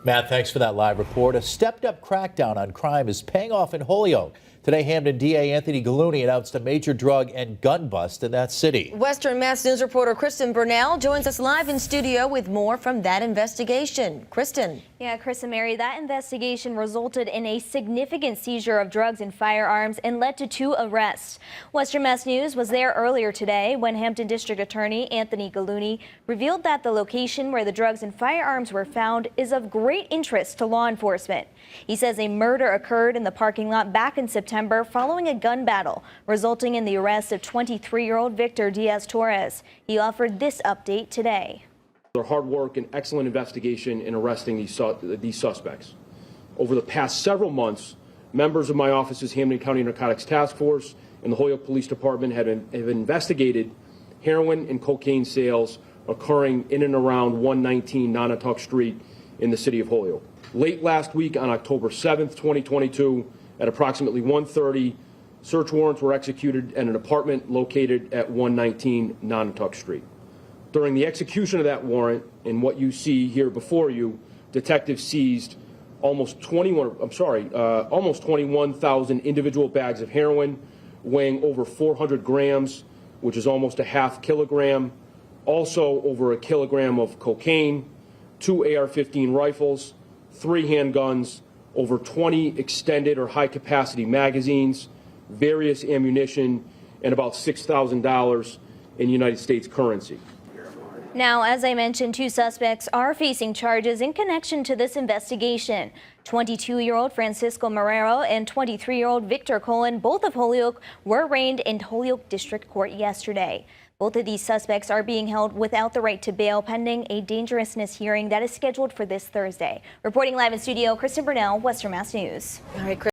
Matt, thanks for that live report. A stepped-up crackdown on crime is paying off in Holyoke. Today, Hampden DA Anthony Gulluni announced a major drug and gun bust in that city. Western Mass News reporter Kristen Burnell joins us live in studio with more from that investigation. Kristen. Yeah, Chris and Mary, that investigation resulted in a significant seizure of drugs and firearms and led to 2 arrests. Western Mass News was there earlier today when Hampden District Attorney Anthony Gulluni revealed that the location where the drugs and firearms were found is of great interest to law enforcement. He says a murder occurred in the parking lot back in September following a gun battle, resulting in the arrest of 23-year-old Victor Diaz-Torres. He offered this update today. Their hard work and excellent investigation in arresting these suspects. Over the past several months, members of my office's Hampden County Narcotics Task Force and the Holyoke Police Department have investigated heroin and cocaine sales occurring in and around 119 Nonotuck Street in the city of Holyoke. Late last week on October 7th, 2022, at approximately 1:30, search warrants were executed at an apartment located at 119 Nonotuck Street. During the execution of that warrant, and what you see here before you, detectives seized almost 21,000 individual bags of heroin, weighing over 400 grams, which is almost a half kilogram. Also over a kilogram of cocaine, 2 AR-15 rifles, 3 handguns, over 20 extended or high-capacity magazines, various ammunition, and about $6,000 in United States currency. Now, as I mentioned, 2 suspects are facing charges in connection to this investigation. 22-year-old Francisco Marrero and 23-year-old Victor Colon, both of Holyoke, were arraigned in Holyoke District Court yesterday. Both of these suspects are being held without the right to bail pending a dangerousness hearing that is scheduled for this Thursday. Reporting live in studio, Kristen Burnell, Western Mass News. All right,